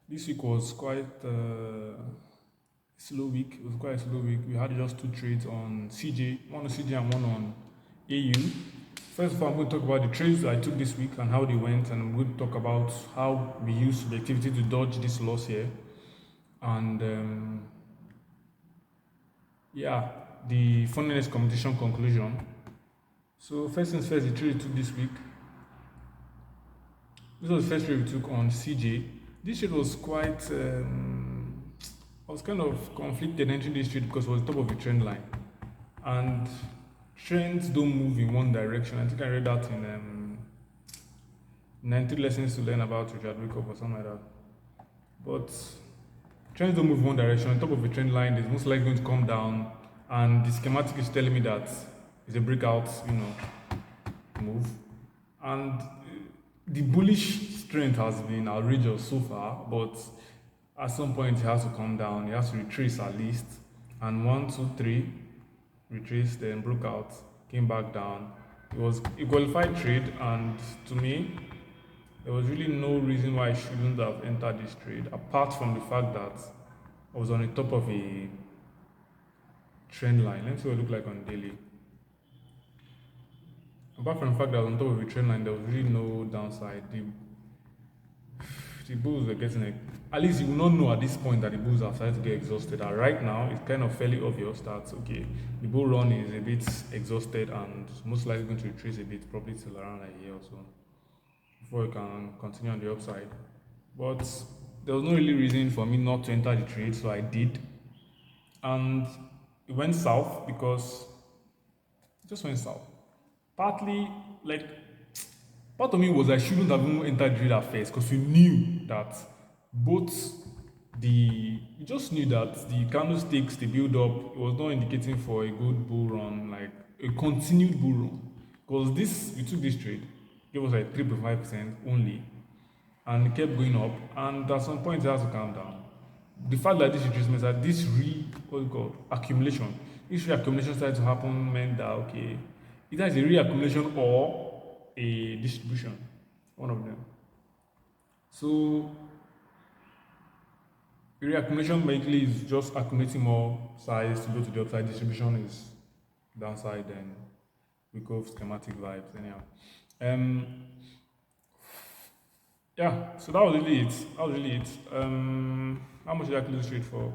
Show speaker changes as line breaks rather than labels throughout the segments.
This week was quite slow week. It was quite a slow week. We had just two trades on CJ, one on CJ and one on AU. First of all, I'm going to talk about the trades I took this week and how they went, and I'm going to talk about how we use subjectivity to dodge this loss here, and yeah, the funniness competition conclusion. So first things first, the trade we took this week. This was the first trade we took on CJ. This trade was quite. I was kind of conflicted entering this trade because it was top of the trend line, and trends don't move in one direction. I think I read that in 90 lessons to learn about Richard Wyckoff or something like that. But trends don't move in one direction. On top of a trend line, it's most likely going to come down, and the schematic is telling me that it's a breakout, move. And the bullish strength has been outrageous so far, but at some point it has to come down. It has to retrace at least. And one, two, three, retraced, then broke out, came back down. It was a qualified trade, and to me, there was really no reason why I shouldn't have entered this trade, apart from the fact that I was on the top of a trend line. Let me see what it looked like on daily. Apart from the fact that I was on top of a trend line, there was really no downside. The bulls were getting at least you will not know at this point that the bulls are starting to get exhausted. And right now, it's kind of fairly obvious that okay, the bull run is a bit exhausted and most likely going to retrace a bit, probably till around a year or so, before you can continue on the upside. But there was no really reason for me not to enter the trade, so I did. And it went south because it just went south. Partly, like, part of me was I shouldn't have even entered trade at first because we knew that both you just knew that the candlesticks, the build up, it was not indicating for a good bull run, like a continued bull run. Because we took this trade, it was like 3.5% only, and it kept going up, and at some point it has to calm down. The fact that this retracement, that what's it called, accumulation, this reaccumulation started to happen meant that okay, either it's a reaccumulation or a distribution, one of them. So reaccumulation basically is just accumulating more size to go to the upside. Distribution is downside and we go schematic vibes anyhow. Um yeah, so that was really it. That was really it. How much did I close the trade for?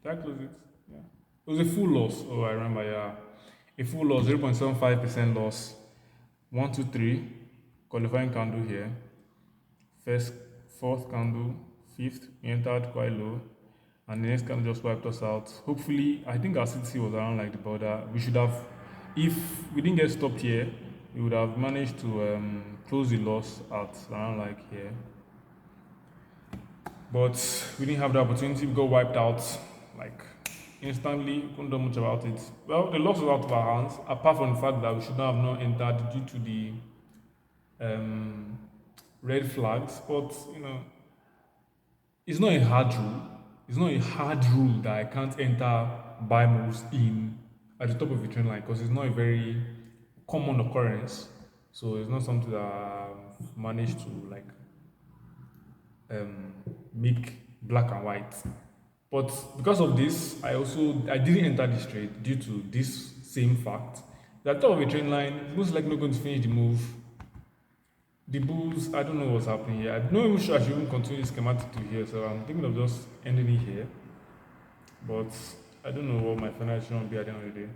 Did I close it? Yeah. It was a full loss. Oh, I remember, yeah. A full loss, 0.75% loss. 1, 2, 3. Qualifying candle here. First, fourth candle, fifth, we entered quite low. And the next candle just wiped us out. Hopefully, I think our CTC was around like the border. We should have, if we didn't get stopped here, we would have managed to close the loss at around like here. But we didn't have the opportunity. We got wiped out like instantly. Couldn't do much about it. Well, the loss was out of our hands. Apart from the fact that we should not have not entered due to the red flags. But it's not a hard rule. It's not a hard rule that I can't enter buy moves in at the top of the trend line because it's not a very common occurrence. So it's not something that I've managed to like make black and white. But because of this, I didn't enter this trade due to this same fact. The top of a trend line is most likely not going to finish the move. The bulls, I don't know what's happening here. I'm not even sure I should even continue the schematic to here, so I'm thinking of just ending it here. But I don't know what my final decision will be at the end of the day.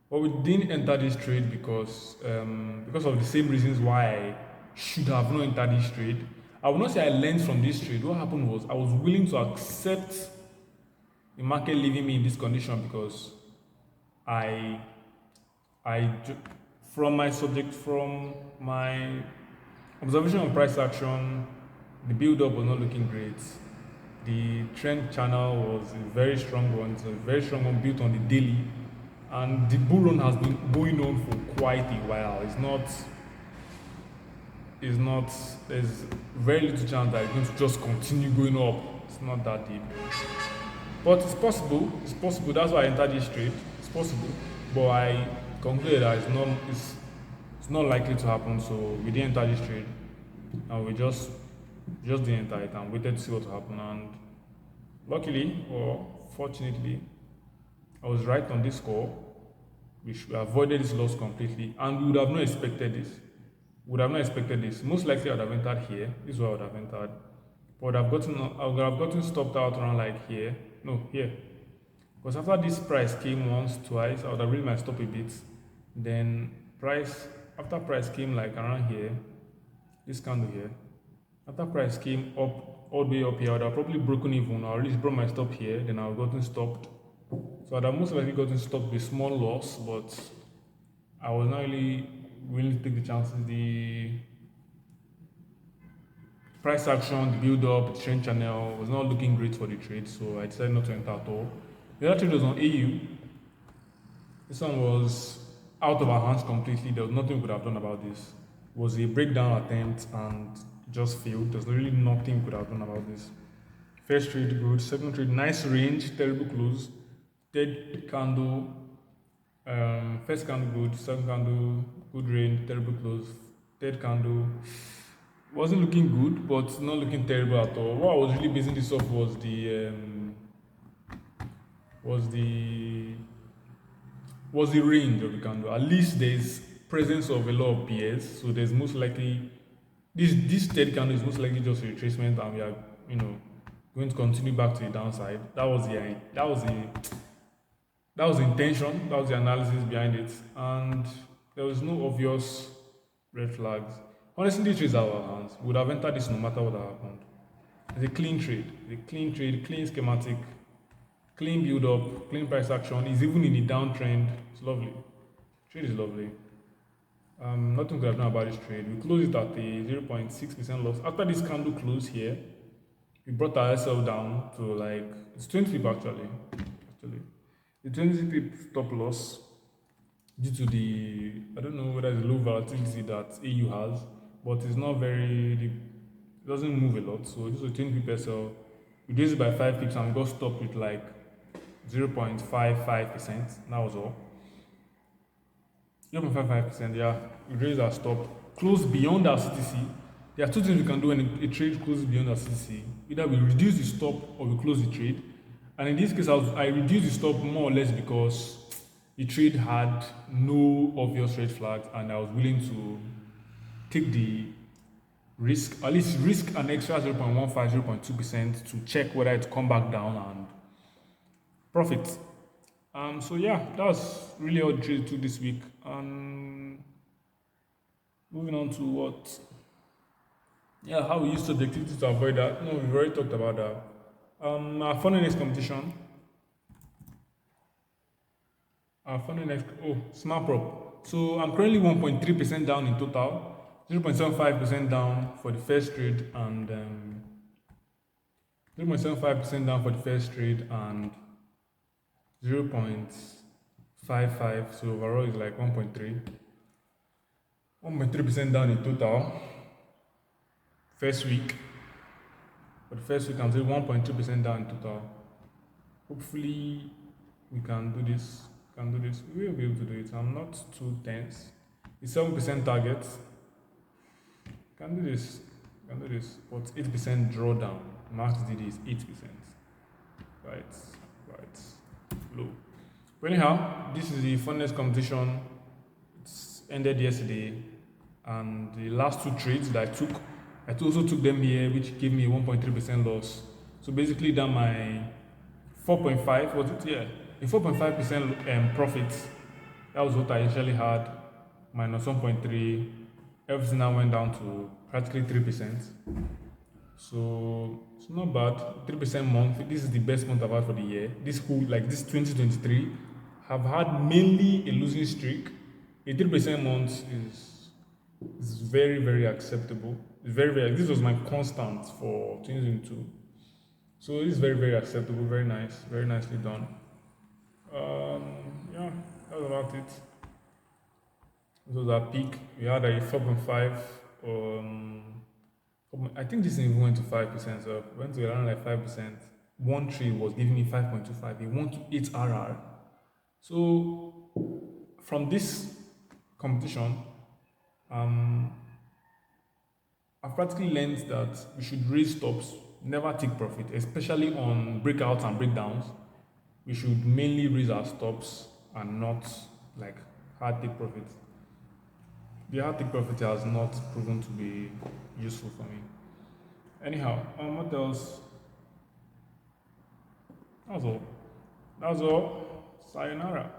But we didn't enter this trade because of the same reasons why I should have not entered this trade. I will not say I learned from this trade. What happened was I was willing to accept the market leaving me in this condition because I from my observation of price action, the build up was not looking great. The trend channel was a very strong one. It's a very strong one built on the daily, and the bull run has been going on for quite a while. There's very little chance that it's going to just continue going up. It's not that deep. But it's possible. It's possible. That's why I entered this trade. It's possible. But I concluded that it's not likely to happen. So we didn't enter this trade. And we just Just didn't enter it and waited to see what would happen. And luckily, or fortunately, I was right on this call. We should avoided this loss completely, and we would have not expected this. Would have not expected this. Most likely, I would have entered here. This is where I would have entered. But I would have gotten stopped out around like here. No, here. Because after this price came once, twice, I would have raised my stop a bit. Then after price came like around here, this candle here. After price came up, all the way up here, I would have probably broken even, or at least brought my stop here, then I would have gotten stopped. So I'd have most likely gotten stopped with small loss, but I was not really willing to take the chances. The price action, the build up, the trend channel was not looking great for the trade, so I decided not to enter at all. The other trade was on AU. This one was out of our hands completely. There was nothing we could have done about this. It was a breakdown attempt and just failed. There's really nothing we could have done about this. First trade good, second trade nice range, terrible close. Third candle, first candle good, second candle good range, terrible close. Third candle wasn't looking good, but not looking terrible at all. What I was really basing this off was the was the range of the candle. At least there's presence of a lot of peers, so there's most likely this third candle is most likely just a retracement, and we are going to continue back to the downside. That was the intention. That was the analysis behind it, and there was no obvious red flags. Honestly, this trade is out of our hands. We would have entered this no matter what happened. It's a clean trade, clean schematic, clean build up, clean price action. It's even in the downtrend. It's lovely. Trade is lovely. Nothing to have done about this trade. We closed it at a 0.6% loss. After this candle close here, we brought our SL down to like it's 20 pip actually. The 20 pip stop loss due to the I don't know whether it's low volatility that AU has, but it's not it doesn't move a lot. So this was 20 pip SL. We reduced it by 5 pips and we got stopped with like 0.55%. That was all. 0.55%, yeah. We raised our stop. Close beyond our CTC. There are two things we can do when a trade closes beyond our CTC. Either we reduce the stop or we close the trade. And in this case, I reduced the stop more or less because the trade had no obvious red flags and I was willing to take the risk, at least risk an extra 0.15, 0.2% to check whether it come back down and profit. So yeah, that was really all the trade took this week. Moving on to how we use subjectivity to avoid that. No, we've already talked about that. Our Funnenex competition. Smart prop. So I'm currently 1.3% down in total, 0.75% down for the first trade, and 0.75% down for the first trade, and 0.55. So overall, it's like 1.3. 1.3% down in total. First week. For the first week, I'm saying 1.2% down in total. Hopefully, we can do this. We will be able to do it. I'm not too tense. It's 7% target. Can do this. But 8% drawdown. Max DD is 8%. Right. Low. But anyhow, this is the Funnenex competition. It's ended yesterday. And the last two trades that I also took them here, which gave me a 1.3% loss. So basically, down my 4.5 was it? Yeah, a 4.5% profit. That was what I initially had. Minus 1.3. Everything now went down to practically 3%. So it's not bad. 3% month. This is the best month I've had for the year. This 2023, have had mainly a losing streak. A 3% month is very, very acceptable. It's very, very. This was my constant for 2022. So it is very, very acceptable. Very nice. Very nicely done. Yeah, that's about it. This was our peak. We had a 4.5. I think this even went to 5%. So went to around like 5%. One trade was giving me 5.25. It went to 8 RR. So from this competition, I've practically learned that we should raise stops, never take profit, especially on breakouts and breakdowns. We should mainly raise our stops and not like hard take profit. The hard take profit has not proven to be useful for me. Anyhow, what else? That's all. That's all. Sayonara.